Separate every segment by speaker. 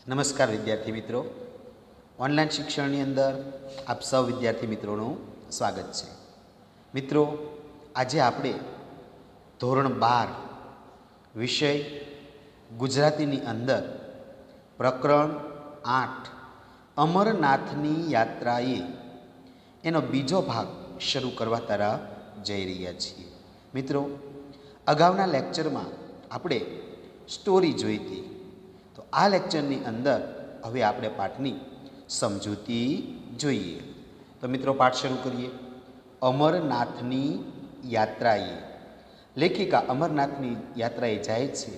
Speaker 1: નમસ્કાર વિદ્યાર્થી મિત્રો, ઓનલાઈન શિક્ષણની અંદર આપ સૌ વિદ્યાર્થી મિત્રોનું સ્વાગત છે. મિત્રો, આજે આપણે ધોરણ 12 વિષય ગુજરાતીની અંદર પ્રકરણ 8 અમરનાથની યાત્રાએ એનો બીજો ભાગ શરૂ કરવા તરફ જઈ રહ્યા છીએ. મિત્રો, અગાઉના લેક્ચરમાં આપણે સ્ટોરી જોઈ હતી. તો આ લેક્ચરની અંદર હવે આપણે પાઠની સમજૂતી જોઈએ. તો મિત્રો, પાઠ શરૂ કરીએ. અમરનાથની યાત્રાએ. લેખિકા અમરનાથની યાત્રાએ જાય છે.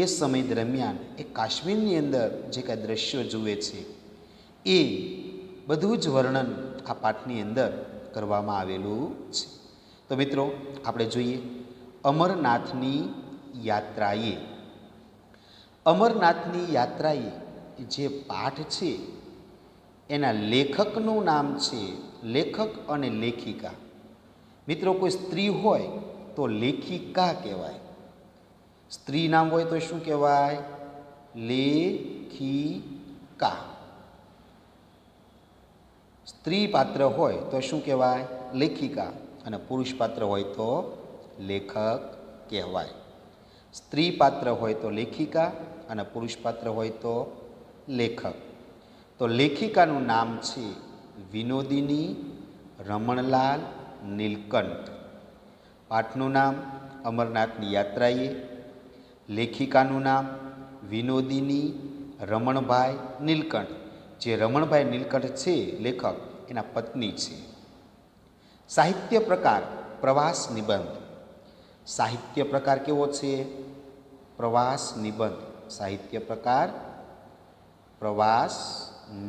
Speaker 1: એ સમય દરમિયાન એ કાશ્મીરની અંદર જે કાંઈ દ્રશ્યો જુએ છે એ બધું જ વર્ણન આ પાઠની અંદર કરવામાં આવેલું છે. તો મિત્રો, આપણે જોઈએ અમરનાથની યાત્રાએ. અમરનાથની યાત્રાએ જે પાઠ છે એના લેખકનું નામ છે, લેખક અને લેખિકા. મિત્રો, કોઈ સ્ત્રી હોય તો લેખિકા કહેવાય, સ્ત્રી નામ હોય તો શું કહેવાય? લેખિકા. સ્ત્રી પાત્ર હોય તો શું કહેવાય? લેખિકા. અને પુરુષ પાત્ર હોય તો લેખક કહેવાય. સ્ત્રી પાત્ર હોય તો લેખિકા અને પુરુષ પાત્ર હોય તો લેખક. તો લેખિકાનું નામ છે વિનોદિની રમણલાલ નીલકંઠ. પાઠનું નામ અમરનાથની યાત્રાએ. લેખિકાનું નામ વિનોદિની રમણભાઈ નીલકંઠ. જે રમણભાઈ નીલકંઠ છે લેખક, એના પત્ની છે. સાહિત્ય પ્રકાર પ્રવાસ નિબંધ. સાહિત્ય પ્રકાર કેવો છે? પ્રવાસ નિબંધ. સાહિત્ય પ્રકાર પ્રવાસ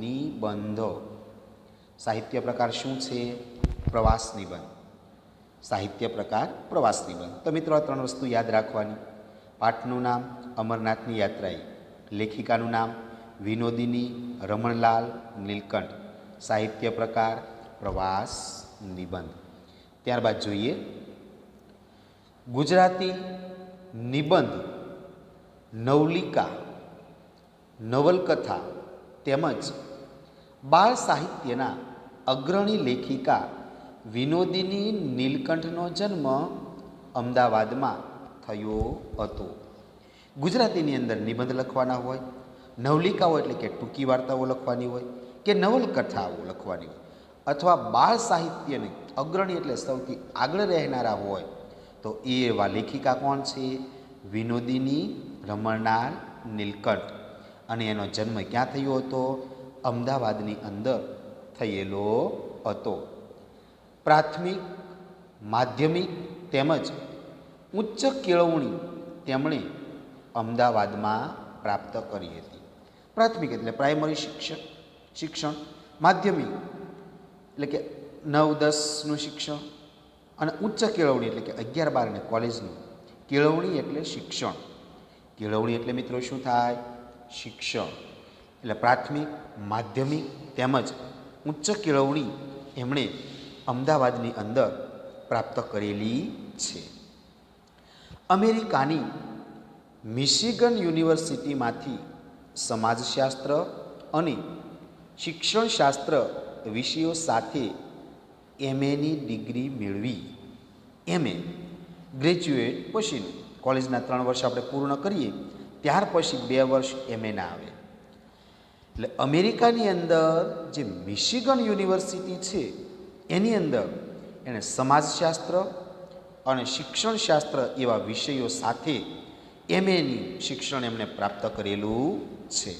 Speaker 1: નિબંધો. સાહિત્ય પ્રકાર શું છે? પ્રવાસ નિબંધ. સાહિત્ય પ્રકાર પ્રવાસ નિબંધ. તો મિત્રો, આ ત્રણ વસ્તુ યાદ રાખવાની. પાઠનું નામ અમરનાથની યાત્રાએ. લેખિકાનું નામ વિનોદિની રમણલાલ નીલકંઠ. સાહિત્ય પ્રકાર પ્રવાસ નિબંધ. ત્યારબાદ જોઈએ ગુજરાતી નિબંધ, નવલિકા, નવલકથા તેમજ બાળ સાહિત્યના અગ્રણી લેખિકા વિનોદિની નીલકંઠનો જન્મ અમદાવાદમાં થયો હતો. ગુજરાતીની અંદર નિબંધ લખવાના હોય, નવલિકાઓ એટલે કે ટૂંકી વાર્તાઓ લખવાની હોય કે નવલકથાઓ લખવાની હોય, અથવા બાળ સાહિત્યને અગ્રણી એટલે સૌથી આગળ રહેનારા હોય તો એવા લેખિકા કોણ છે? વિનોદિની રમણલાલ નીલકંઠ. અને એનો જન્મ ક્યાં થયો હતો? અમદાવાદની અંદર થયેલો હતો. પ્રાથમિક, માધ્યમિક તેમજ ઉચ્ચ કેળવણી તેમણે અમદાવાદમાં પ્રાપ્ત કરી હતી. પ્રાથમિક એટલે પ્રાઇમરી શિક્ષણ, માધ્યમિક એટલે કે 9-10નું શિક્ષણ, અને ઉચ્ચ કેળવણી એટલે કે 11-12 અને કોલેજનું. કેળવણી એટલે શિક્ષણ. કેળવણી એટલે મિત્રો શું થાય? શિક્ષણ. એટલે પ્રાથમિક, માધ્યમિક તેમજ ઉચ્ચ કેળવણી એમણે અમદાવાદની અંદર પ્રાપ્ત કરેલી છે. અમેરિકાની મિશિગન યુનિવર્સિટીમાંથી સમાજશાસ્ત્ર અને શિક્ષણશાસ્ત્ર વિષયો સાથે MAની ડિગ્રી મેળવી. MA ગ્રેજ્યુએટ પછીનું કોલેજના 3 વર્ષ આપણે પૂર્ણ કરીએ ત્યાર પછી 2 વર્ષ MAના આવે. એટલે અમેરિકાની અંદર જે મિશિગન યુનિવર્સિટી છે એની અંદર એણે સમાજશાસ્ત્ર અને શિક્ષણશાસ્ત્ર એવા વિષયો સાથે MAની શિક્ષણ એમણે પ્રાપ્ત કરેલું છે.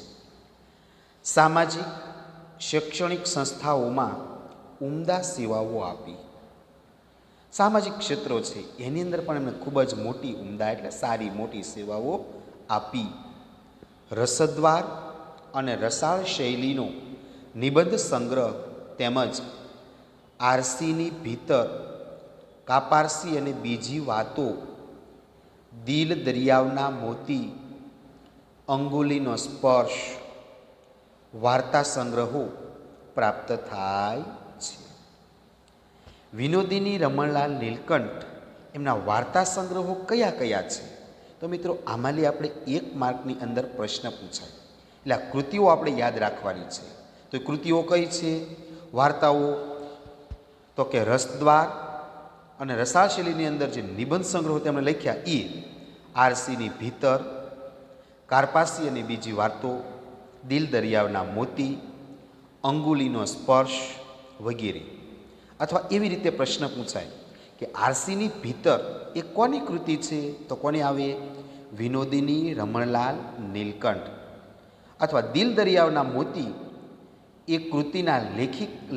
Speaker 1: સામાજિક શૈક્ષણિક સંસ્થાઓમાં ઉમદા સેવાઓ આપી. સામાજિક ક્ષેત્રો છે એની અંદર પણ એમણે ખૂબ જ મોટી, ઉમદા એટલે સારી મોટી સેવાઓ આપી. રસદ્વાર અને રસાળ શૈલીનો નિબંધ સંગ્રહ તેમજ આરસીની ભીતર, કાપારસી અને બીજી વાતો, દિલ દરિયાવના મોતી, અંગુલીનો સ્પર્શ, વાર્તા સંગ્રહો પ્રાપ્ત થાય છે. વિનોદિની રમણલાલ નીલકંઠ એમના વાર્તા સંગ્રહો કયા કયા છે? તો તો મિત્રો આમાંની આપણે 1 માર્કની અંદર પ્રશ્ન પૂછાય, એટલે આ કૃતિઓ આપણે યાદ રાખવાની છે. તો એ કૃતિઓ કઈ છે? વાર્તાઓ, તો કે રસદ્વાર અને રસાશૈલીની અંદર જે નિબંધ સંગ્રહો તેમણે લખ્યા એ આરસીની ભીતર, કાર્પાસી અને બીજી વાર્તો, દિલ દરિયાના મોતી, અંગુલીનો સ્પર્શ વગેરે. અથવા એવી રીતે પ્રશ્ન પૂછાય કે આરસીની ભીતર એ કોની કૃતિ છે? તો કોની આવે? વિનોદિની રમણલાલ નીલકંઠ. અથવા દિલ દરિયાના મોતી એ કૃતિના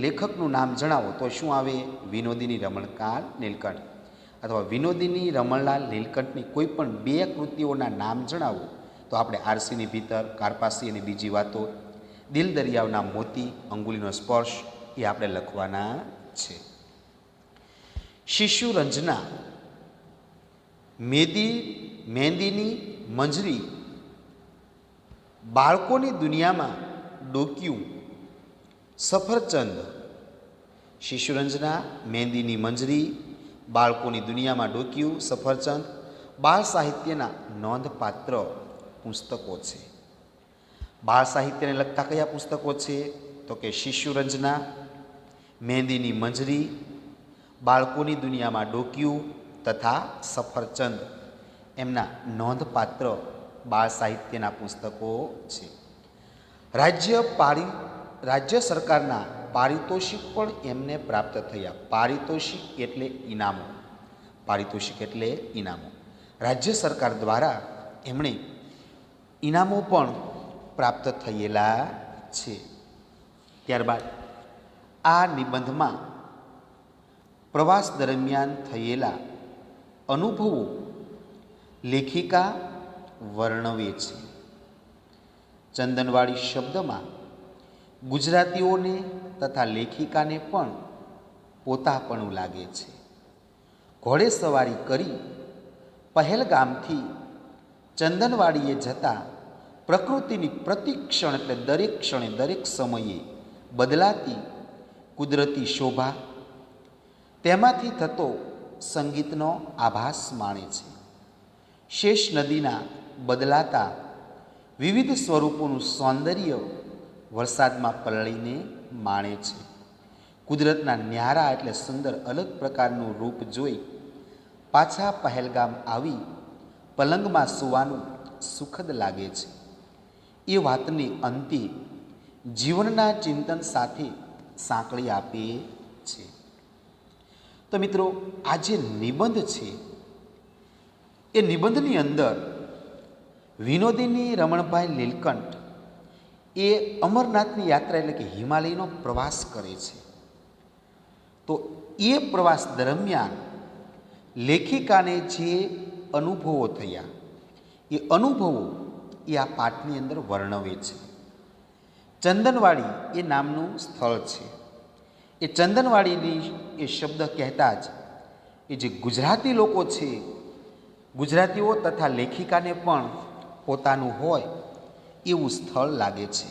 Speaker 1: લેખકનું નામ જણાવો તો શું આવે? વિનોદિની રમણલાલ નીલકંઠ. અથવા વિનોદિની રમણલાલ નીલકંઠની કોઈ પણ 2 કૃતિઓના નામ જણાવો તો આપણે આરસીની ભીતર, કાર્પાસી અને બીજી વાતો, દિલ દરિયાના મોતી, અંગુલીનો સ્પર્શ એ આપણે લખવાના છે. શિશુરંજના, મહેંદીની મંજરી, બાળકોની દુનિયામાં ડોક્યું, સફરચંદ. શિશુરંજના, મહેંદીની મંજરી, બાળકોની દુનિયામાં ડોક્યું, સફરચંદ બાળ સાહિત્યના નોંધપાત્ર પુસ્તકો છે. બાળ સાહિત્યને લગતા કયા પુસ્તકો છે? તો કે શિશુરંજના, મહેંદીની મંજરી, બાળકોની દુનિયામાં ડોક્યું તથા સફરચંદ એમના નોંધપાત્ર બાળ સાહિત્યના પુસ્તકો છે. રાજ્ય સરકારના પારિતોષિક પણ એમને પ્રાપ્ત થયા. પારિતોષિક એટલે ઇનામો. પારિતોષિક એટલે ઇનામો. રાજ્ય સરકાર દ્વારા એમણે ઇનામો પણ પ્રાપ્ત થયેલા છે. ત્યારબાદ આ નિબંધમાં પ્રવાસ દરમિયાન થયેલા અનુભવો લેખિકા વર્ણવે છે. ચંદનવાડી શબ્દમાં ગુજરાતીઓને તથા લેખિકાને પણ પોતાપણું લાગે છે. ઘોડે સવારી કરી પહેલગામથી ચંદનવાડીએ જતા પ્રકૃતિની પ્રતિક્ષણ એટલે દરેક ક્ષણે દરેક સમયે બદલાતી કુદરતી શોભા, તેમાંથી થતો સંગીતનો આભાસ માણે છે. શેષ નદીના બદલાતા વિવિધ સ્વરૂપોનું સૌંદર્ય વરસાદમાં પલળીને માણે છે. કુદરતના ન્યારા એટલે સુંદર અલગ પ્રકારનું રૂપ જોઈ પાછા પહેલગામ આવી પલંગમાં સૂવાનું સુખદ લાગે છે. એ વાતને અંતે જીવનના ચિંતન સાથે સાંકળી આપે છે. તો મિત્રો આ જે નિબંધ છે એ નિબંધની અંદર વિનોદિની રમણભાઈ નીલકંઠ એ અમરનાથની યાત્રા એટલે કે હિમાલયનો પ્રવાસ કરે છે. તો એ પ્રવાસ દરમિયાન લેખિકાને જે અનુભવો થયા એ અનુભવો એ આ પાઠની અંદર વર્ણવે છે. ચંદનવાડી એ નામનું સ્થળ છે. એ ચંદનવાડીની એ શબ્દ કહેતા જ એ જે ગુજરાતી લોકો છે, ગુજરાતીઓ તથા લેખિકાને પણ પોતાનું હોય એવું સ્થળ લાગે છે.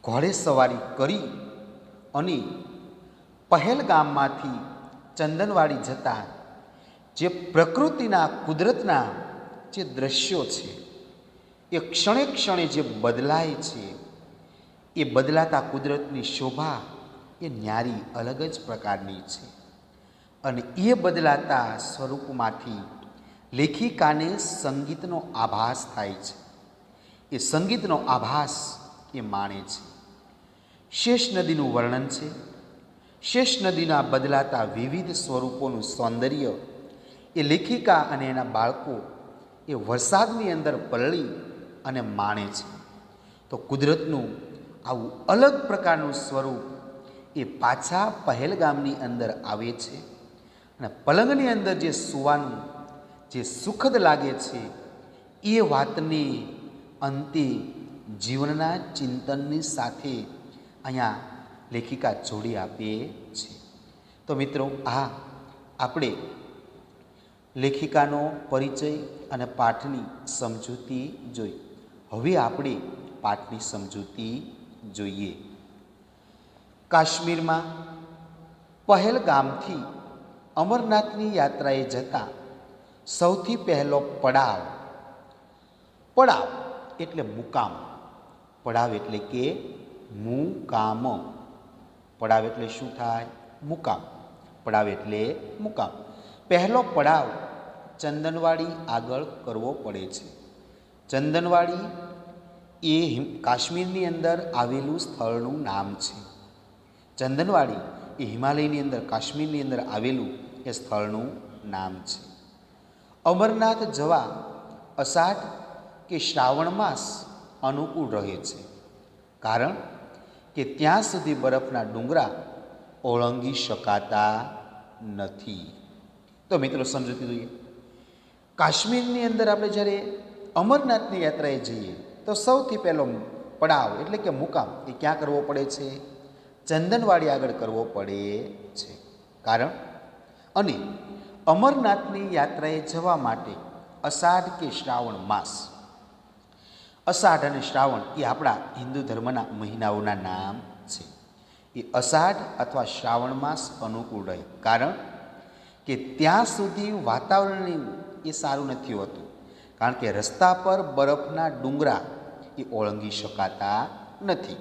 Speaker 1: ઘોડે સવારી કરી અને પહેલગામમાંથી ચંદનવાડી જતા જે પ્રકૃતિના કુદરતના જે દ્રશ્યો છે એ ક્ષણે ક્ષણે જે બદલાય છે એ બદલાતા કુદરતની શોભા એ ન્યારી અલગ જ પ્રકારની છે. અને એ બદલાતા સ્વરૂપમાંથી લેખિકાને સંગીતનો આભાસ થાય છે. એ સંગીતનો આભાસ એ માણે છે. શેષ નદીનું વર્ણન છે. શેષ નદીના બદલાતા વિવિધ સ્વરૂપોનું સૌંદર્ય એ લેખિકા અને એના બાળકો એ વરસાદની અંદર પલળી અને માણે છે. તો કુદરતનું આવું અલગ પ્રકારનું સ્વરૂપ એ પાછા પહેલગામની અંદર આવે છે. અને પલંગની અંદર જે સૂવાનું જે સુખદ લાગે છે એ વાતને અંતે જીવનના ચિંતનની સાથે અહીંયા લેખિકા જોડી આપે છે. તો મિત્રો આ આપણે લેખિકાનો પરિચય અને પાઠની સમજૂતી જોઈ. હવે આપણે પાઠની સમજૂતી જોઈએ. કાશ્મીરમાં પહેલગામથી અમરનાથની યાત્રાએ જતા સૌથી પહેલો પડાવ. પડાવ એટલે મુકામ. પડાવ એટલે કે મુકામ. પડાવ એટલે શું થાય? મુકામ. પડાવ એટલે મુકામ. પહેલો પડાવ ચંદનવાડી આગળ કરવો પડે છે. ચંદનવાડી એ કાશ્મીરની અંદર આવેલું સ્થળનું નામ છે. ચંદનવાડી એ હિમાલયની અંદર કાશ્મીરની અંદર આવેલું એ સ્થળનું નામ છે. અમરનાથ જવા અષાઢ કે શ્રાવણ માસ અનુકૂળ રહે છે, કારણ કે ત્યાં સુધી બરફના ડુંગરા ઓળંગી શકાતા નથી. તો મિત્રો સમજૂતી જોઈએ. કાશ્મીરની અંદર આપણે જ્યારે અમરનાથની યાત્રાએ જઈએ તો સૌથી પહેલો પડાવ એટલે કે મુકામ એ ક્યાં કરવો પડે છે? ચંદનવાડી આગળ કરવો પડે છે. કારણ અને અમરનાથની યાત્રાએ જવા માટે અષાઢ કે શ્રાવણ માસ, અષાઢ અને શ્રાવણ એ આપણા હિન્દુ ધર્મના મહિનાઓના નામ છે. એ અષાઢ અથવા શ્રાવણ માસ અનુકૂળ રહે, કારણ કે ત્યાં સુધી વાતાવરણ એ સારું નથી હોતું, કારણ કે રસ્તા પર બરફના ડુંગરા એ ઓળંગી શકાતા નથી.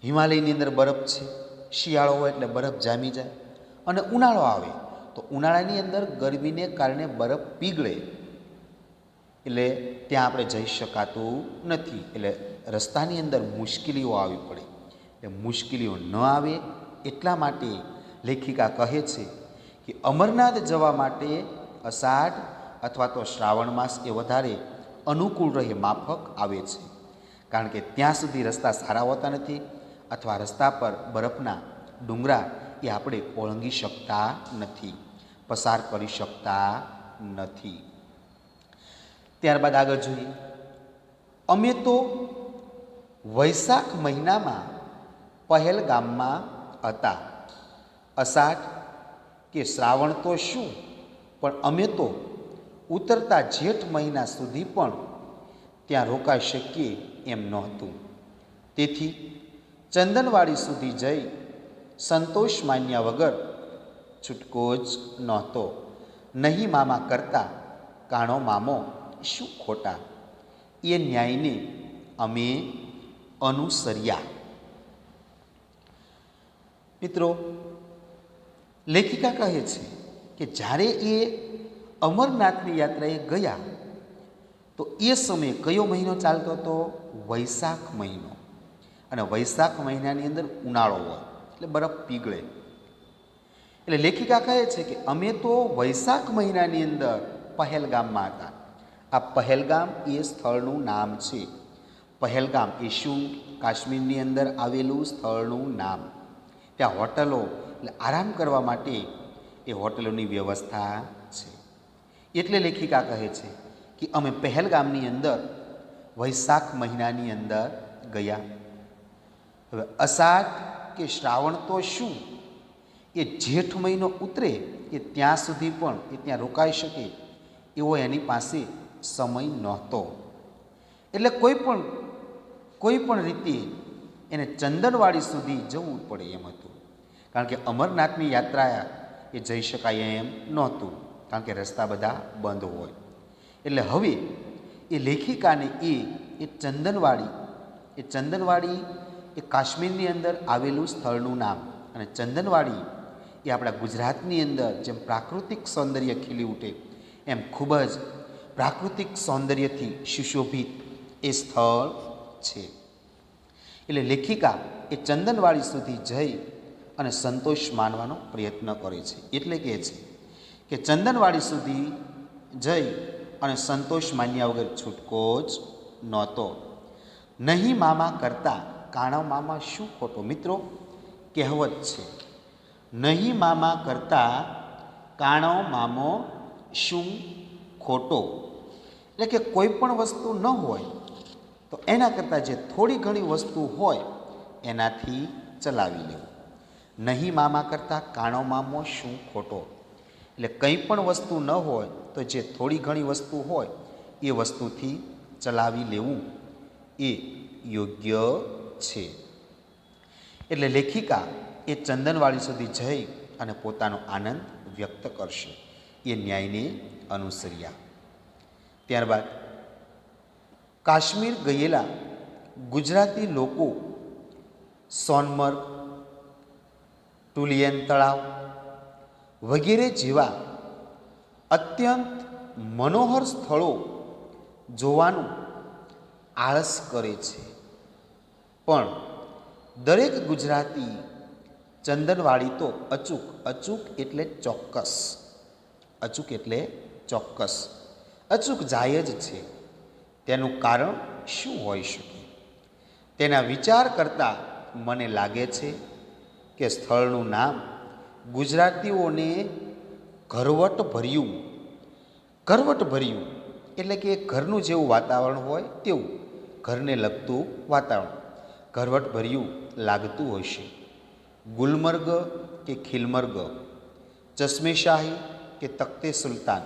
Speaker 1: હિમાલયની અંદર બરફ છે, શિયાળો હોય એટલે બરફ જામી જાય, અને ઉનાળો આવે તો ઉનાળાની અંદર ગરમીને કારણે બરફ પીગળે, એટલે ત્યાં આપણે જઈ શકાતું નથી. એટલે રસ્તાની અંદર મુશ્કેલીઓ આવી પડે. એટલે મુશ્કેલીઓ ન આવે એટલા માટે લેખિકા કહે છે કે અમરનાથ જવા માટે અષાઢ અથવા તો શ્રાવણ માસ એ વધારે અનુકૂળ રહે, માફક આવે છે. કારણ કે ત્યાં સુધી રસ્તા સારા હોતા નથી, અથવા રસ્તા પર બરફના ડુંગરા એ આપણે ઓળંગી શકતા નથી, પસાર કરી શકતા નથી. ત્યારબાદ આગળ જોઈએ. અમે તો વૈશાખ મહિનામાં પહેલગામમાં હતા. અષાઢ કે શ્રાવણ તો શું, પણ અમે તો ઉતરતા જેઠ મહિના સુધી પણ ત્યાં રોકાઈ શકીએ એમ નહોતું. તેથી ચંદનવાડી સુધી જઈ સંતોષ માન્યા વગર છૂટકો જ નહોતો. નહીં મામા કરતા કાણો મામો શું ખોટા, એ ન્યાયને અમે અનુસર્યા. મિત્રો, લેખિકા કહે છે કે જ્યારે એ અમરનાથની યાત્રાએ ગયા તો એ સમયે કયો મહિનો ચાલતો હતો? વૈશાખ મહિનો. અને વૈશાખ મહિનાની અંદર ઉનાળો હોય એટલે બરફ પીગળે. એટલે લેખિકા કહે છે કે અમે તો વૈશાખ મહિનાની અંદર પહેલગામમાં હતા. આ પહેલગામ એ સ્થળનું નામ છે. પહેલગામ એ શું? કાશ્મીરની અંદર આવેલું સ્થળનું નામ. ત્યાં હોટલો, એટલે આરામ કરવા માટે એ હોટલોની વ્યવસ્થા છે. એટલે લેખિકા કહે છે કે અમે પહેલગામની અંદર વૈશાખ મહિનાની અંદર ગયા. હવે અષાઢ કે શ્રાવણ તો શું, એ જેઠ મહિનો ઉતરે કે ત્યાં સુધી પણ એ ત્યાં રોકાઈ શકે એવો એની પાસે સમય નહોતો. એટલે કોઈ પણ રીતે એને ચંદનવાડી સુધી જવું પડે એમ હતું. કારણ કે અમરનાથની યાત્રા એ જઈ શકાય એમ નહોતું, કારણ કે રસ્તા બધા બંધ હોય. એટલે હવે એ લેખિકાને એ ચંદનવાડી એ કાશ્મીરની અંદર આવેલું સ્થળનું નામ, અને ચંદનવાડી એ આપણા ગુજરાતની અંદર જેમ પ્રાકૃતિક સૌંદર્ય ખીલી ઉઠે એમ ખૂબ જ પ્રાકૃતિક સૌંદર્યથી સુશોભિત એ સ્થળ છે. એટલે લેખિકા એ ચંદનવાડી સુધી જઈ અને સંતોષ માનવાનો પ્રયત્ન કરે છે. એટલે કહે છે કે ચંદનવાડી સુધી જઈ અને સંતોષ માન્યા વગર છૂટકો જ નહોતો. નહીં મામા કરતા કાણો મામા શું ખોટો. મિત્રો, કહેવત છે, નહીં મામા કરતા કાણો મામો શું ખોટો. એટલે કે કોઈ પણ વસ્તુ ન હોય તો એના કરતાં જે થોડી ઘણી વસ્તુ હોય એનાથી ચલાવી લેવું. નહીં મામા કરતાં કાણો મામો શું ખોટો. એટલે કંઈ પણ વસ્તુ ન હોય તો જે થોડી ઘણી વસ્તુ હોય એ વસ્તુથી ચલાવી લેવું એ યોગ્ય છે. એટલે લેખિકા એ ચંદનવાડી સુધી જઈ અને પોતાનો આનંદ વ્યક્ત કરશે. એ ન્યાયને અનુસર્યા. ત્યારબાદ કાશ્મીર ગયેલા ગુજરાતી લોકો સોનમર્ગ, ટુલિયન તળાવ વગેરે જેવા અત્યંત મનોહર સ્થળો જોવાનું આળસ કરે છે, પણ દરેક ગુજરાતી ચંદનવાડી તો અચૂક, અચૂક એટલે ચોક્કસ, અચૂક એટલે ચોક્કસ, અચૂક જાય જ છે. તેનું કારણ શું હોઈ શકે? તેના વિચાર કરતાં મને લાગે છે કે સ્થળનું નામ ગુજરાતીઓને કરવટ ભર્યું એટલે કે ઘરનું જેવું વાતાવરણ હોય તેવું, ઘરને લગતું વાતાવરણ કરવટભર્યું લાગતું હશે. ગુલમર્ગ કે ખિલમર્ગ, ચશ્મેશાહી કે તખ્તે સુલતાન,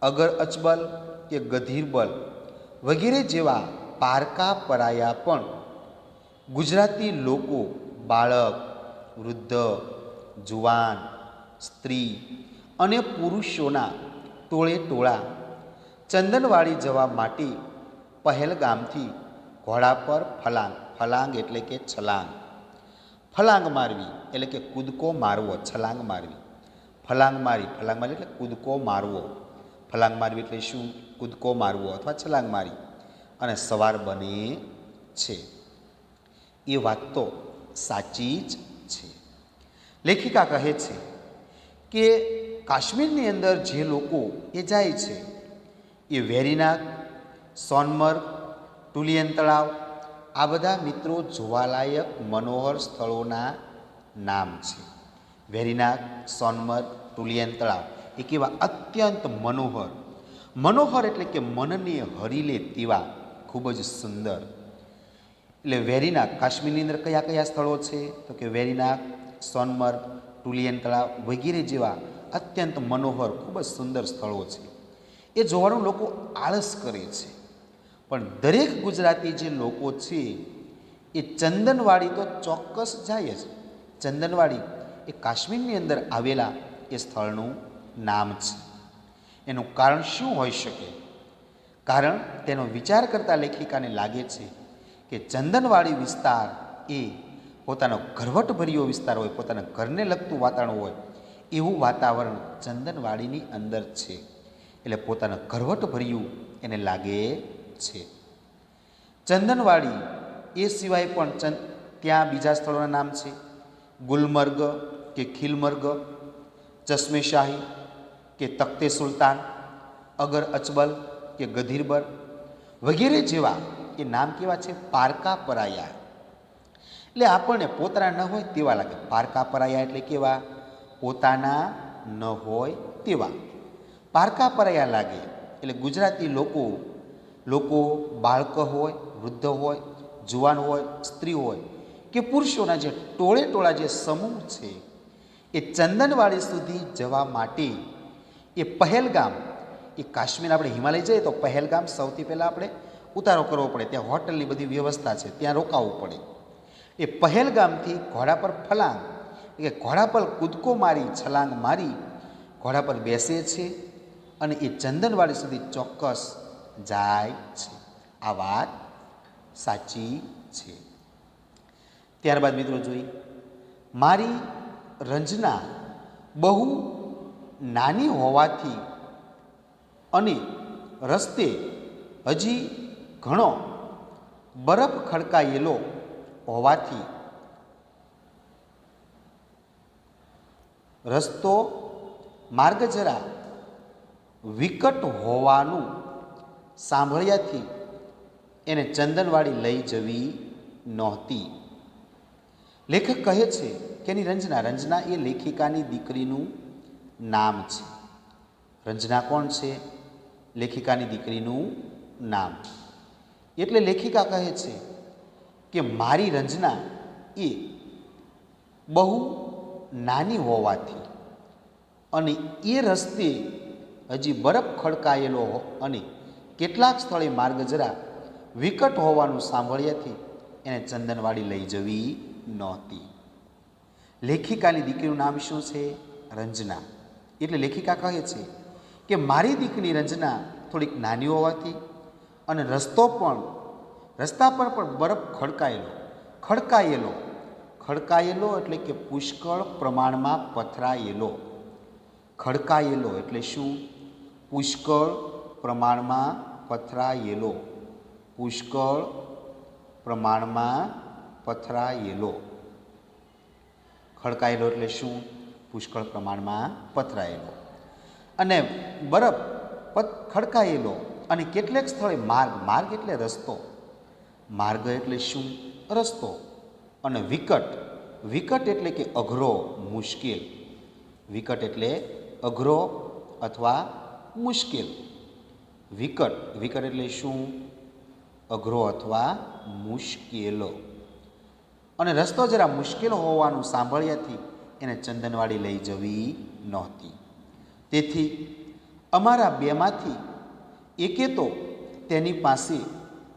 Speaker 1: અગર અચબલ કે ગધીરબલ વગેરે જેવા પારકા પરાયા પણ ગુજરાતી લોકો બાળક, વૃદ્ધ, જુવાન, સ્ત્રી અને પુરુષોના ટોળે ટોળા ચંદનવાડી જવા માટે પહેલગામથી ઘોડા પર ફલાંગ એટલે કે છલાંગ, ફલાંગ મારવી એટલે કે કૂદકો મારવો, છલાંગ મારવી, ફલાંગ મારી એટલે કૂદકો મારવો, ફલાંગ મારવી એટલે શું? કૂદકો મારવો અથવા છલાંગ મારી અને સવાર બને છે. એ વાત તો સાચી જ છે. લેખિકા કહે છે કે કાશ્મીરની અંદર જે લોકો એ જાય છે એ વેરીનાગ, સોનમર્ગ, ટુલિયન તળાવ આ બધા મિત્રો જોવાલાયક મનોહર સ્થળોના નામ છે. વેરીનાગ, સોનમર્ગ, ટુલિયન તળાવ એ કેવા અત્યંત મનોહર એટલે કે મનને હરી લે તેવા ખૂબ જ સુંદર. એટલે વેરીનાગ કાશ્મીરની અંદર કયા કયા સ્થળો છે? તો કે વેરીનાગ, સોનમર્ગ, ટુલિયન તળાવ વગેરે જેવા અત્યંત મનોહર ખૂબ જ સુંદર સ્થળો છે. એ જોવાનું લોકો આળસ કરે છે, પણ દરેક ગુજરાતી જે લોકો છે એ ચંદનવાડી તો ચોક્કસ જાય જ. ચંદનવાડી એ કાશ્મીરની અંદર આવેલા એ સ્થળનું નામ છે. એનું કારણ શું હોઈ શકે? કારણ તેનો વિચાર કરતા લેખિકાને લાગે છે કે ચંદનવાડી વિસ્તાર એ પોતાનો કરવટભર્યો વિસ્તાર હોય, પોતાના ઘરને લગતું વાતાવરણ હોય એવું વાતાવરણ ચંદનવાડીની અંદર છે. એટલે પોતાના કરવટભર્યું એને લાગે છે. ચંદનવાડી એ સિવાય પણ ત્યાં બીજા સ્થળોના નામ છે. ગુલમર્ગ કે ખિલમર્ગ, ચશ્મેશાહી કે તખ્તે સુલતાન, અગર અચબલ કે ગધીરબલ વગેરે જેવા એ નામ કેવા છે? પારકા પરાયા. એટલે આપણને પોતાના ન હોય તેવા લાગે. પારકા પરાયા એટલે કેવા? પોતાના ન હોય તેવા પારકા પરાયા લાગે. એટલે ગુજરાતી લોકો બાળક હોય, વૃદ્ધ હોય, જુવાન હોય, સ્ત્રી હોય કે પુરુષોના જે ટોળે ટોળા જે સમૂહ છે એ ચંદનવાડી સુધી જવા માટે એ પહેલગામ, એ કાશ્મીર આપણે હિમાલય જઈએ તો પહેલગામ સૌથી પહેલાં આપણે ઉતારો કરવો પડે. ત્યાં હોટલની બધી વ્યવસ્થા છે, ત્યાં રોકાવું પડે. એ પહેલગામથી ઘોડા પર ફલાંગ કે ઘોડા પર કૂદકો મારી, છલાંગ મારી ઘોડા પર બેસે છે અને એ ચંદનવાડી સુધી ચોક્કસ જાય છે. આ વાત સાચી છે. ત્યારબાદ મિત્રો જોઈએ, મારી રંજના બહુ નાની હોવાથી અને રસ્તે હજી ઘણો બરફ ખડકાયેલો હોવાથી રસ્તો માર્ગ જરા વિકટ હોવાનું સાંભળ્યાથી એને ચંદનવાડી લઈ જવી નહોતી. લેખક કહે છે કે એની રંજના એ લેખિકાની દીકરીનું નામ છે. રંજના કોણ છે? લેખિકાની દીકરીનું નામ. એટલે લેખિકા કહે છે કે મારી રંજના એ બહુ નાની હોવાથી અને એ રસ્તે હજી બરફ ખડકાયેલો અને કેટલાક સ્થળે માર્ગ જરા વિકટ હોવાનું સાંભળ્યાથી એને ચંદનવાડી લઈ જવી નહોતી. લેખિકાની દીકરીનું નામ શું છે? રંજના. એટલે લેખિકા કહે છે કે મારી દીકરી રંજના થોડીક નાની હોવાથી અને રસ્તા પર પણ બરફ ખડકાયેલો એટલે કે પુષ્કળ પ્રમાણમાં પથરાયેલો. ખડકાયેલો એટલે શું? પુષ્કળ પ્રમાણમાં પથરાયેલો. પુષ્કળ પ્રમાણમાં પથરાયેલો. ખડકાયેલો એટલે શું? પુષ્કળ પ્રમાણમાં પથરાયેલો. અને બરફ ખડકાયેલો અને કેટલાક સ્થળે માર્ગ એટલે રસ્તો. માર્ગ એટલે શું? રસ્તો. અને વિકટ એટલે કે અઘરો, મુશ્કેલ. વિકટ એટલે અઘરો અથવા મુશ્કેલ. વિકટ એટલે શું? અઘરો અથવા મુશ્કેલો. અને રસ્તો જરા મુશ્કેલ હોવાનું સાંભળ્યાથી એને ચંદનવાડી લઈ જવી નહોતી. તેથી અમારા બેમાંથી એકે તો તેની પાસે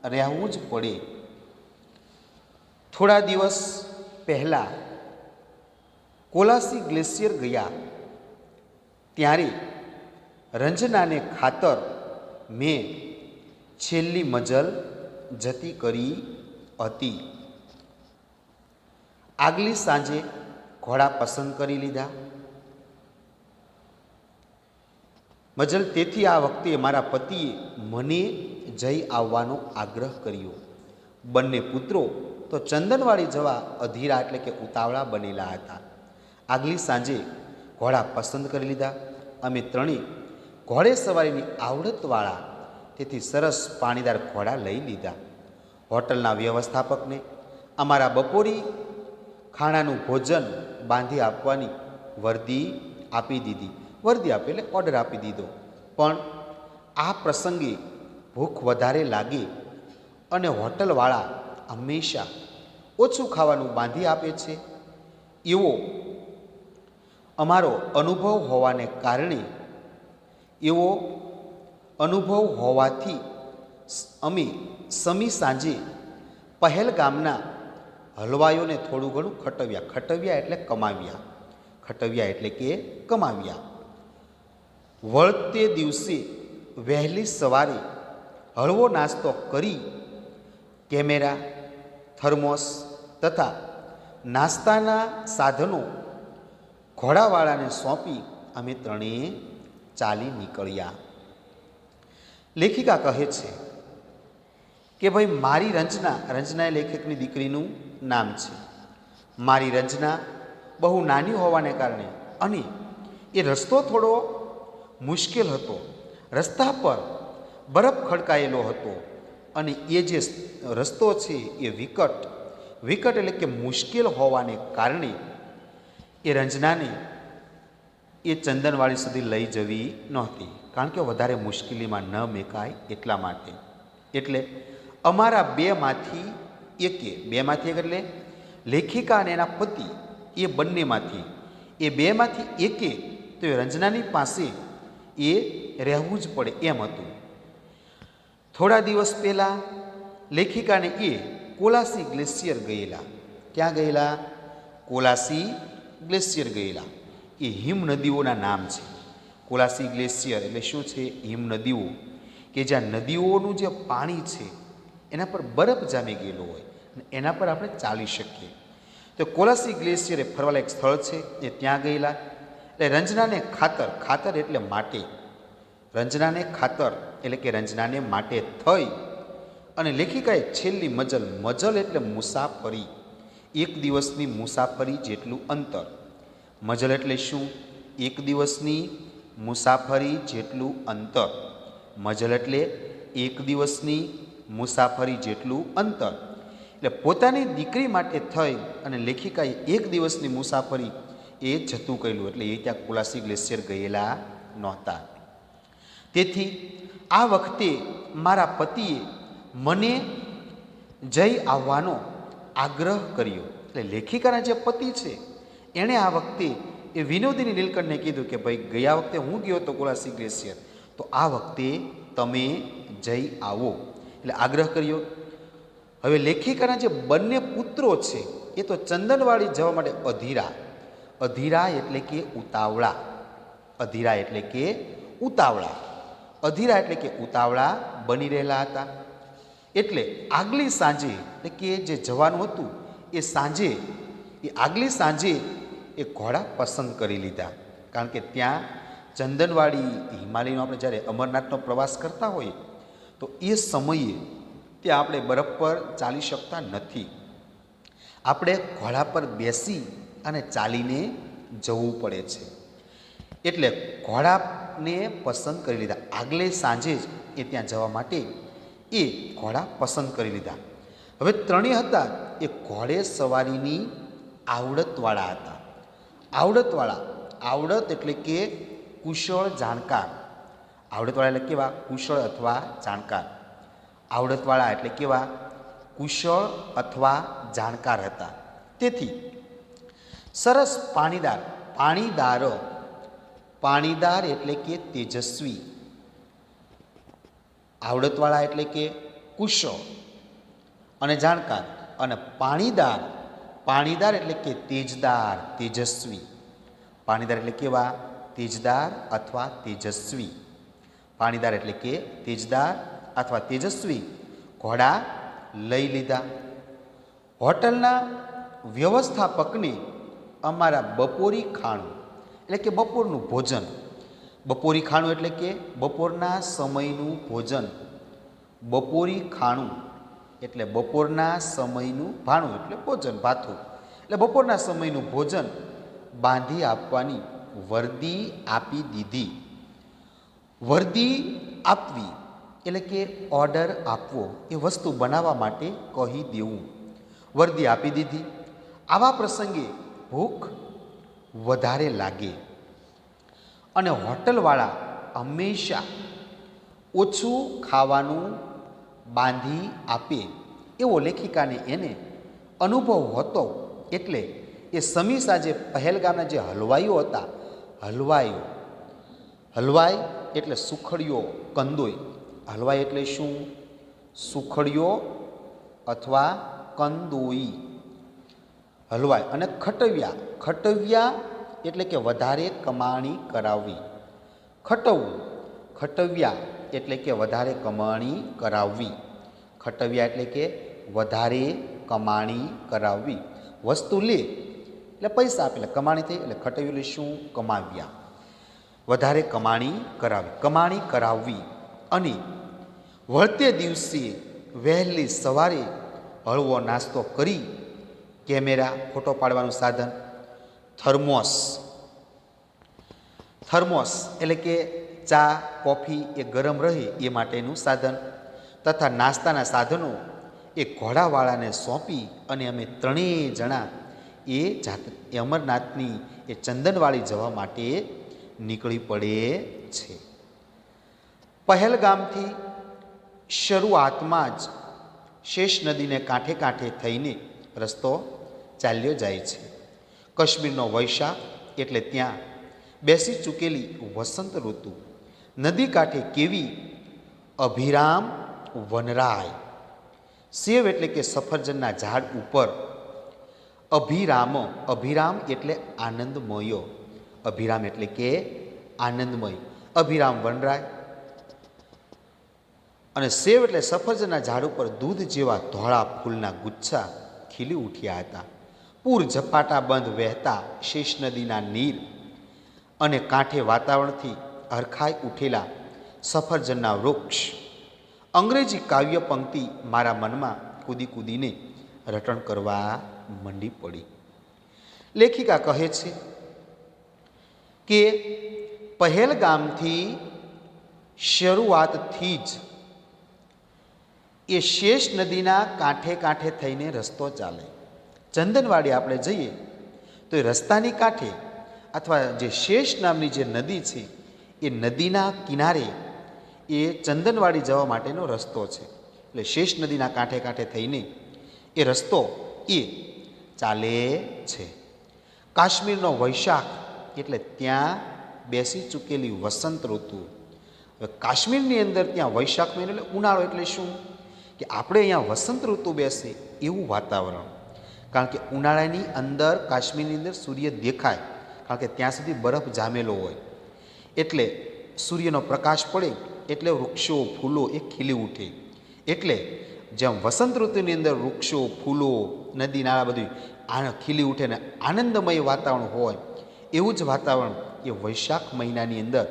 Speaker 1: રહેવું જ પડે. થોડા દિવસ પહેલાં કોલાસી ગ્લેશિયર ગયા ત્યારે રંજનાને ખાતર મેં છેલ્લી મજલ જતી કરી હતી. આગલી સાંજે ઘોડા પસંદ કરી લીધા. મજલ તેથી આ વખતે મારા પતિએ મને જઈ આવવાનો આગ્રહ કર્યો. બંને પુત્રો તો ચંદનવાડી જવા અધીરા એટલે કે ઉતાવળા બનેલા હતા. આગલી સાંજે ઘોડા પસંદ કરી લીધા. અમે ત્રણેય ઘોડે સવારીની આવડતવાળા તેથી સરસ પાણીદાર ઘોડા લઈ લીધા. હોટલના વ્યવસ્થાપકને અમારા બપોરી ખાણાનું ભોજન બાંધી આપવાની વર્દી આપી દીધી. વર્દી આપી એટલે ઓર્ડર આપી દીધો. પણ આ પ્રસંગે ભૂખ વધારે લાગે અને હોટલવાળા હંમેશા ઓછું ખાવાનું બાંધી આપે છે એવો અમારો અનુભવ હોવાથી અમે સમી સાંજે પહેલગામના હલવાયોને થોડું ઘણું ખટવ્યા એટલે કમાવ્યા. વળતે દિવસે વહેલી સવારે હળવો નાસ્તો કરી કેમેરા, થર્મોસ તથા નાસ્તાના સાધનો ઘોડાવાળાને સોંપી અમે ત્રણેય ચાલી નીકળ્યા. લેખિકા કહે છે કે ભાઈ મારી રંજના એ લેખકની દીકરીનું નામ છે. મારી રંજના બહુ નાની હોવાને કારણે અને એ રસ્તો થોડો મુશ્કેલ હતો. રસ્તા પર બરફ ખડકાયેલો હતો અને એ જે રસ્તો છે એ વિકટ એટલે કે મુશ્કેલ હોવાને કારણે એ રંજનાને એ ચંદનવાડી સુધી લઈ જવી નહોતી. કારણ કે વધારે મુશ્કેલીમાં ન મેકાય એટલા માટે. એટલે અમારા બેમાંથી એક એટલે લેખિકા અને એના પતિ એ બેમાંથી એકે તો એ રંજનાની પાસે એ રહેવું જ પડે એમ હતું. થોડા દિવસ પહેલાં લેખિકાને એ કોલાસી ગ્લેશિયર ગયેલા. ક્યાં ગયેલા? કોલાસી ગ્લેશિયર ગયેલા. એ હિમ નદીઓના નામ છે. કોલાસી ગ્લેશિયર એટલે શું છે? હિમ નદીઓ, કે જ્યાં નદીઓનું જે પાણી છે એના પર બરફ જામી ગયેલો હોય અને એના પર આપણે ચાલી શકીએ. તો કોલાસી ગ્લેશિયર એ ફરવાલાયક સ્થળ છે. એ ત્યાં ગયેલા. એટલે રંજનાને ખાતર એટલે માટે. રંજનાને માટે થઈ અને લેખિકાએ છેલ્લી મજલ એટલે મુસાફરી, એક દિવસની મુસાફરી જેટલું અંતર. મજલ એટલે શું? એક દિવસની મુસાફરી જેટલું અંતર. મજલ એટલે એક દિવસની મુસાફરી જેટલું અંતર. એટલે પોતાની દીકરી માટે થઈ અને લેખિકાએ એક દિવસની મુસાફરી એ જતું કરેલું. એટલે એ ત્યાં કોલાસી ગ્લેશિયર ગયેલા નહોતા. તેથી આ વખતે મારા પતિએ મને જઈ આવવાનો આગ્રહ કર્યો. એટલે લેખિકાના જે પતિ છે એણે આ વખતે એ વિનોદિની નીલકંઠને કીધું કે ભાઈ ગયા વખતે હું ગયો હતો કોલાસી ગ્લેશિયર, તો આ વખતે તમે જઈ આવો. એટલે આગ્રહ કર્યો. હવે લેખિકાના જે બંને પુત્રો છે એ તો ચંદનવાડી જવા માટે અધીરા એટલે કે ઉતાવળા. અધીરા એટલે કે ઉતાવળા. અધીરા એટલે કે ઉતાવળા બની રહેલા હતા. એટલે આગલી સાંજે એટલે કે જે જવાનું હતું એ સાંજે, એ આગલી સાંજે એ ઘોડા પસંદ કરી લીધા. કારણ કે ત્યાં ચંદનવાડી હિમાલયનો આપણે જ્યારે અમરનાથનો પ્રવાસ કરતા હોઈએ તો એ સમયે ત્યાં આપણે બરફ પર ચાલી શકતા નથી. આપણે ઘોડા પર બેસી અને ચાલીને જવું પડે છે. એટલે ઘોડાને પસંદ કરી લીધા. આગલે સાંજે જ એ ત્યાં જવા માટે એ ઘોડા પસંદ કરી લીધા. હવે ત્રણેય હતા એ ઘોડે સવારીની આવડતવાળા હતા. આવડતવાળા, આવડત એટલે કે કુશળ જાણકાર. આવડતવાળા એટલે કેવા? કુશળ અથવા જાણકાર. આવડતવાળા એટલે કેવા? કુશળ અથવા જાણકાર હતા. તેથી સરસ પાણીદાર, પાણીદાર, પાણીદાર એટલે કે તેજસ્વી. આવડતવાળા એટલે કે કુશળ અને જાણકાર, અને પાણીદાર, પાણીદાર એટલે કે તેજદાર, તેજસ્વી. પાણીદાર એટલે કેવા? તેજદાર અથવા તેજસ્વી. પાણીદાર એટલે કે તેજદાર અથવા તેજસ્વી ઘોડા લઈ લીધા. હોટલના વ્યવસ્થાપકને અમારા બપોરી ખાણું એટલે કે બપોરનું ભોજન, બપોરી ખાણું એટલે કે બપોરના સમયનું ભોજન, બપોરી ખાણું એટલે બપોરના સમયનું, ભાણું એટલે ભોજન, ભાથું એટલે બપોરના સમયનું ભોજન બાંધી આપવાની વર્દી આપી દીધી. વર્દી આપવી એટલે કે ઓર્ડર આપવો, એ વસ્તુ બનાવવા માટે કહી દેવું. વર્દી આપી દીધી. આવા પ્રસંગે ભૂખ વધારે લાગે અને હોટલવાળા હંમેશા ઓછું ખાવાનું બાંધી આપે એવો લેખિકાને એને અનુભવ હતો. એટલે એ સમી સાંજે પહેલગામના જે હલવાઈઓ હતા, હલવાઈઓ, હલવાઈ એટલે સુખડીઓ, કંદોઈ. હલવાઈ એટલે શું? સુખડીઓ અથવા કંદોઈ, હલવાઈ. અને ખટવ્યા, ખટવ્યા એટલે કે વધારે કમાણી કરાવવી. ખટવવું, ખટવ્યા એટલે કે વધારે કમાણી કરાવવી. ખટવ્યા એટલે કે વધારે કમાણી કરાવવી. વસ્તુ લે એટલે પૈસા આપે એટલે કમાણી થઈ, એટલે ખટવ્યું એટલે શું? કમાવ્યા. વધારે કમાણી કરાવી, કમાણી કરાવવી. અને વળતે દિવસે વહેલી સવારે હળવો નાસ્તો કરી કેમેરા, ફોટો પાડવાનું સાધન, થર્મોસ, થર્મોસ એટલે કે ચા કોફી એ ગરમ રહે એ માટેનું સાધન, તથા નાસ્તાના સાધનો એ ઘોડાવાળાને સોંપી અને અમે ત્રણેય જણા એ અમરનાથની એ ચંદનવાડી જવા માટે નીકળી પડે છે. પહેલગામથી શરૂઆતમાં જ શેષ નદીને કાંઠે કાંઠે થઈને રસ્તો ચાલ્યો જાય છે. કાશ્મીરનો વૈશાખ એટલે ત્યાં બેસી ચૂકેલી વસંત ઋતુ. નદી કાંઠે કેવી અભિરામ વનરાય. સેવ એટલે કે સફરજનના ઝાડ ઉપર અભિરામ, અભિરામ એટલે આનંદમયો, અભિરામ એટલે કે આનંદમય, અભિરામ વનરાય. અને સેવ એટલે સફરજનના ઝાડ ઉપર દૂધ જેવા ધોળા ફૂલના ગુચ્છા ખીલી ઉઠ્યા હતા. પૂર ઝપાટા બંધ વહેતા શેષ નદીના નીર અને કાંઠે વાતાવરણથી હરખાઈ ઉઠેલા સફરજનના વૃક્ષ. અંગ્રેજી કાવ્ય પંક્તિ મારા મનમાં કૂદી કૂદીને રટણ કરવા મંડી પડી. લેખિકા કહે છે કે પહેલગામથી શરૂઆતથી જ એ શેષ નદીના કાંઠે કાંઠે થઈને રસ્તો ચાલે. ચંદનવાડી આપણે જઈએ તો એ રસ્તાની કાંઠે અથવા જે શેષ નામની જે નદી છે એ નદીના કિનારે એ ચંદનવાડી જવા માટેનો રસ્તો છે. એટલે શેષ નદીના કાંઠે કાંઠે થઈને એ રસ્તો એ ચાલે છે. કાશ્મીરનો વૈશાખ એટલે ત્યાં બેસી ચૂકેલી વસંત ઋતુ. હવે કાશ્મીરની અંદર ત્યાં વૈશાખ મહિનો એટલે ઉનાળો એટલે શું? કે આપણે અહીંયા વસંત ઋતુ બેસે એવું વાતાવરણ. કારણ કે ઉનાળાની અંદર કાશ્મીરની અંદર સૂર્ય દેખાય, કારણ કે ત્યાં સુધી બરફ જામેલો હોય. એટલે સૂર્યનો પ્રકાશ પડે એટલે વૃક્ષો ફૂલો એ ખીલી ઉઠે. એટલે જેમ વસંત ઋતુની અંદર વૃક્ષો ફૂલો નદી નાળા બધું ખીલી ઉઠે ને આનંદમય વાતાવરણ હોય, એવું જ વાતાવરણ એ વૈશાખ મહિનાની અંદર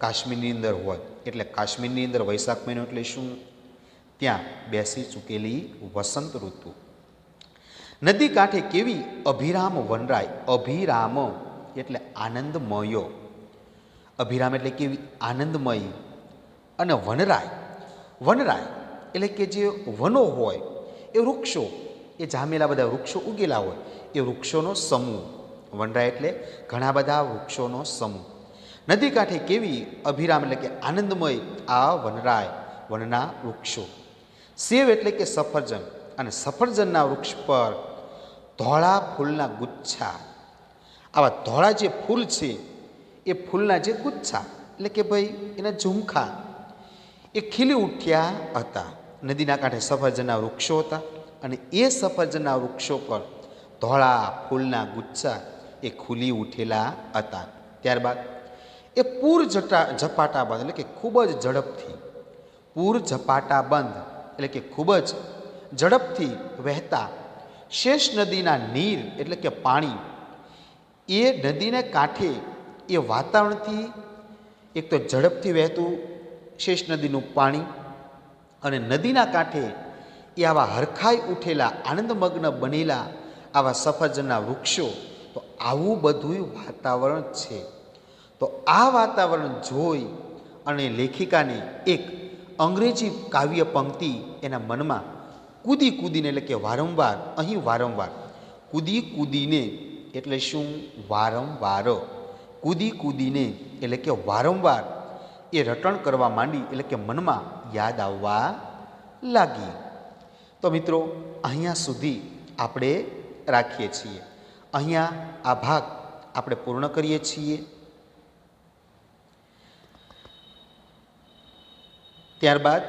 Speaker 1: કાશ્મીરની અંદર હોય. એટલે કાશ્મીરની અંદર વૈશાખ મહિનો એટલે શું? ત્યાં બેસી ચૂકેલી વસંત ઋતુ. નદી કાંઠે કેવી અભિરામ વનરાય. અભિરામ એટલે આનંદમયો. અભિરામ એટલે કેવી આનંદમય. અને વનરાય, વનરાય એટલે કે જે વનો હોય એ વૃક્ષો, એ જામેલા બધા વૃક્ષો ઉગેલા હોય એ વૃક્ષોનો સમૂહ. વનરાય એટલે ઘણા બધા વૃક્ષોનો સમૂહ. નદી કાંઠે કેવી અભિરામ એટલે કે આનંદમય આ વનરાય, વનના વૃક્ષો. સેવ એટલે કે સફરજન, અને સફરજનના વૃક્ષ પર ધોળા ફૂલના ગુચ્છા. આવા ધોળા જે ફૂલ છે એ ફૂલના જે ગુચ્છા એટલે કે ભાઈ એના ઝુમખા એ ખીલી ઉઠ્યા હતા. નદીના કાંઠે સફરજનના વૃક્ષો હતા અને એ સફરજનના વૃક્ષો પર ધોળા ફૂલના ગુચ્છા એ ખીલી ઉઠેલા હતા. ત્યારબાદ એ પૂર ઝપાટા બંધ એટલે કે ખૂબ જ ઝડપથી, પૂર ઝપાટા બંધ એટલે કે ખૂબ જ ઝડપથી વહેતા શેષ નદીના નીર એટલે કે પાણી, એ નદીને કાંઠે એ વાતાવરણથી એક તો ઝડપથી વહેતું શેષ નદીનું પાણી અને નદીના કાંઠે એ આવા હરખાઈ ઉઠેલા આનંદમગ્ન બનેલા આવા સફરજનના વૃક્ષો, તો આવું બધું વાતાવરણ છે. તો આ વાતાવરણ જોઈ અને લેખિકાને એક અંગ્રેજી કાવ્ય પંક્તિ એના મનમાં કૂદી કૂદીને એટલે કે વારંવાર, અહીં વારંવાર કૂદી કૂદીને એટલે શું? વારંવાર. કૂદી કૂદીને એટલે કે વારંવાર એ રટણ કરવા માંડી એટલે કે મનમાં યાદ આવવા લાગી. તો મિત્રો અહીંયા સુધી આપણે રાખીએ છીએ. અહીંયા આ ભાગ આપણે પૂર્ણ કરીએ છીએ. ત્યારબાદ